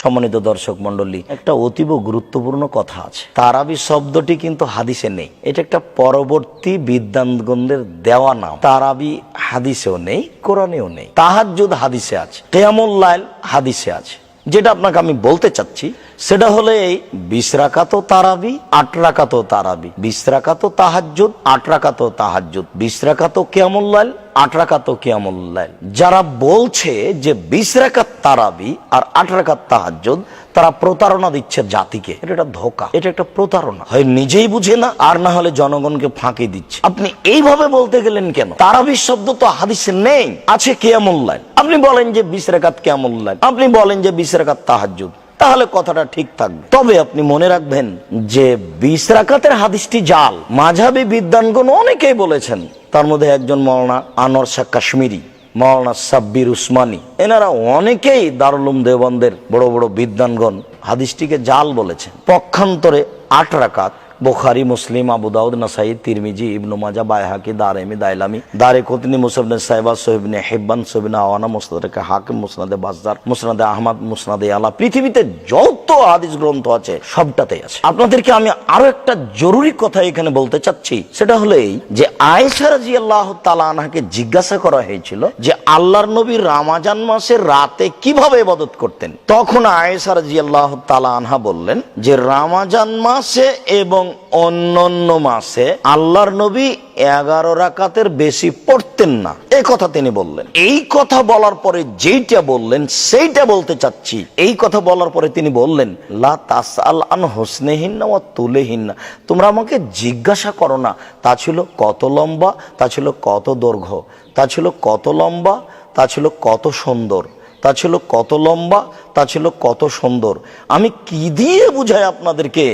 সম্মানিত দর্শক মন্ডলী, একটা অতীব গুরুত্বপূর্ণ কথা আছে। তারাবি শব্দটি কিন্তু হাদিসে নেই, এটা একটা পরবর্তী বিদ্বানগণদের দেওয়া নাম। তারাবি হাদিসেও নেই, কোরআনেও নেই। তাহাজ্জুদ হাদিসে আছে, কিয়ামুল লাইল হাদিসে আছে। যেটা আপনাকে আমি বলতে চাচ্ছি সেটা হলো এই 20 রাকাতও তারাবি, 8 রাকাতও তারাবি, 20 রাকাতও তাহাজ্জুদ, 8 রাকাতও তাহাজ্জুদ, 20 রাকাতও কিয়ামুল লাইল, 8 রাকাতও কিয়ামুল লাইল। যারা বলছে যে 20 রাকাত তারাবি আর 8 রাকাত তাহাজ্জুদ, তারা প্রতারণা দিচ্ছে জাতিকে। এটা একটা ধোঁকা, এটা একটা প্রতারণা। হয় নিজেই বুঝে না, আর না হলে জনগণকে ফাঁকি দিচ্ছে। আপনি এইভাবে বলতে গেলেন কেন? তারাবি শব্দ তো হাদিসে নেই, আছে কিয়ামুল লাইল। আপনি বলেন যে 20 রাকাত কিয়ামুল লাইল, আপনি বলেন যে 20 রাকাত তাহাজ্জুদ, তাহলে কথাটা ঠিক থাকবে। তবে আপনি মনে রাখবেন যে 20 রাকাতের হাদিসটি জাল। মাযহাবী বিদ্বানগণ অনেকেই বলেছেন, তার মধ্যে একজন মাওলানা আনোয়ার শাহ কাশ্মীরি, মাওলানা সাব্বির উসমানী, এনারা অনেকেই দারুল উলুম দেওবন্দের বড় বড় বিদ্বানগণ হাদিসটিকে জাল বলেছেন। পক্ষান্তরে 8 রাকাত বুখারী, মুসলিম, আবু দাউদ, নাসাই, তিরমিজি, ইবনে মাজাহ, বাইহাকি, দারমি, দাইলামি, দারিকুতনি, মুসনাদ সাহিবা, সহিহ ইবনে হিব্বান, সহিহ ইবনে আওয়ানা, মুসনাদে হাকিম, মুসনাদে বাজ্জার, মুসনাদে আহমদ, মুসনাদে আলা, পৃথিবীতে যত হাদিস গ্রন্থ আছে সবটাতেই আছে। আপনাদেরকে আমি আরো একটা জরুরি কথা এখানে বলতে চাচ্ছি, সেটা হলো এই যে আয়েশা রাদিয়াল্লাহু তাআলা আনহাকে জিজ্ঞাসা করা হয়েছিল যে আল্লাহর নবী রমজান মাসের রাতে কিভাবে ইবাদত করতেন। তখন আয়েশা রাদিয়াল্লাহু তাআলা আনহা বললেন যে রমজান মাসে এবং অন্যান্য মাসে আল্লাহর নবী 11 রাকাতের বেশি পড়তেন না, এই কথা তিনি বললেন। এই কথা বলার পরে যেইটা বললেন সেইটা বলতে চাচ্ছি। এই কথা বলার পরে তিনি বললেন, লা তাসআল আন হুসনিহিন্না ওয়া তুলিহিন্না, তোমরা আমাকে জিজ্ঞাসা করো না তা ছিল কত লম্বা, তা ছিল কত দৈর্ঘ্য, তা ছিল কত লম্বা, তা ছিল কত সুন্দর, তা ছিল কত লম্বা, তা ছিল কত সুন্দর। আমি কি দিয়ে বুঝাই আপনাদেরকে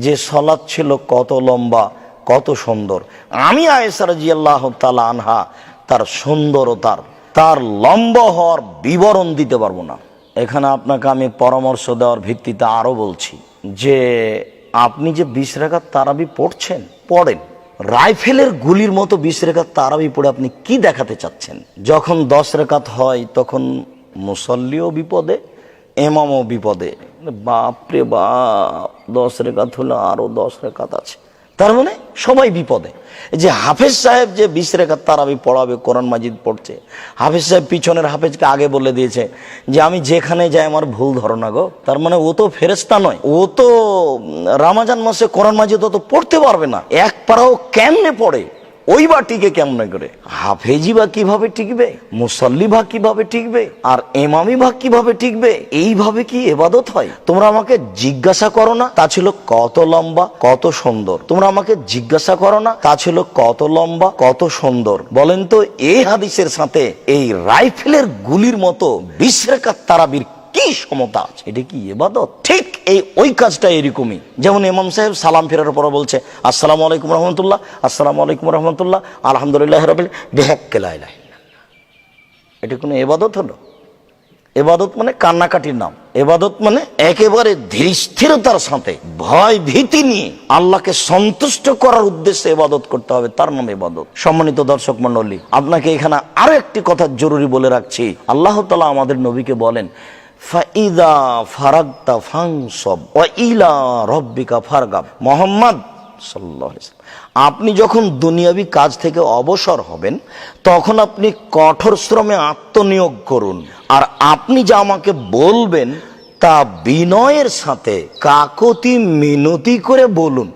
যে সালাত ছিল কত লম্বা, কত সুন্দর? আমি আয়েশা রাদিয়াল্লাহু তাআলা আনহা তার সুন্দরতার, তার লম্বা হওয়ার বিবরণ দিতে পারবো না। এখানে আপনাকে আমি পরামর্শ দেওয়ার ভিত্তিতে আরো বলছি যে আপনি যে 20 রাকাত তারাবি পড়ছেন, পড়েন। রাইফেলের গুলির মতো 20 রাকাত তারাবি পড়ে আপনি কি দেখাতে চাচ্ছেন? যখন 10 রাকাত হয় তখন মুসল্লিও বিপদে, ইমামও বিপদে। বাপরে বাপ, 10 রাকাত হলো, আরো 10 রাকাত আছে, তার মানে সবাই বিপদে। যে হাফেজ সাহেব যে 20 রাকাত তারাবি পড়াবে, কোরআন মাজিদ পড়ছে, হাফেজ সাহেব পিছনের হাফেজকে আগে বলে দিয়েছে যে আমি যেখানে যাই আমার ভুল ধরো না গো। তার মানে ও তো ফেরেশতা নয়, ও তো রমজান মাসে কোরআন মাজিদ তো পড়তে পারবে না। এক পারাও কেমনে পড়ে, ওই বা টিকে কেমনে করে? হাফেজি বা কিভাবে টিকবে, মুসল্লি বা কিভাবে টিকবে, আর ইমামি বা কিভাবে টিকবে? এইভাবে কি ইবাদত হয়? তোমরা আমাকে জিজ্ঞাসা করো না তা ছিল কত লম্বা, কত সুন্দর। তোমরা আমাকে জিজ্ঞাসা করো না তা ছিল কত লম্বা, কত সুন্দর। বলেন তো এই হাদিসের সাথে এই রাইফেলের গুলির মতো 20 রাকাত তারাবির কি সমতা আছে? এটা কি ইবাদত? ঠিক ওই কাজটা এরকমই। যেমন ইমাম সাহেব সালাম ফেরার পর বলছে আসসালামু আলাইকুম রহমতুল্লাহ, আসসালামু আলাইকুম রহমতুল্লাহ, আলহামদুলিল্লাহ রাব্বিল বিহাক্কি লা ইলাহা ইল্লাল্লাহ। এটা কোনো ইবাদত হলো? ইবাদত মানে কান্নাকাটির নাম। ইবাদত মানে একেবারে ধীরস্থিরতার সাথে, ভয় ভীতি নিয়ে আল্লাহকে সন্তুষ্ট করার উদ্দেশ্যে ইবাদত করতে হবে, তার নাম ইবাদত। সম্মানিত দর্শক মণ্ডলী, আপনাকে এখানে আরো একটি কথা জরুরি বলে রাখছি। আল্লাহ তাআলা আমাদের নবীকে বলেন, ফাইদা ফারাগতা ফানসব ওয়া ইলা রাব্বিকা ফারগাব। মুহাম্মদ সাল্লাল্লাহু আলাইহি ওয়াসাল্লাম, আপনি যখন দুনিয়াবি কাজ থেকে অবসর হবেন তখন আপনি কঠোর শ্রমে আত্মনিয়োগ করুন, আর আপনি যা আমাকে বলবেন তা বিনয়ের সাথে কাকুতি মিনতি করে বলুন।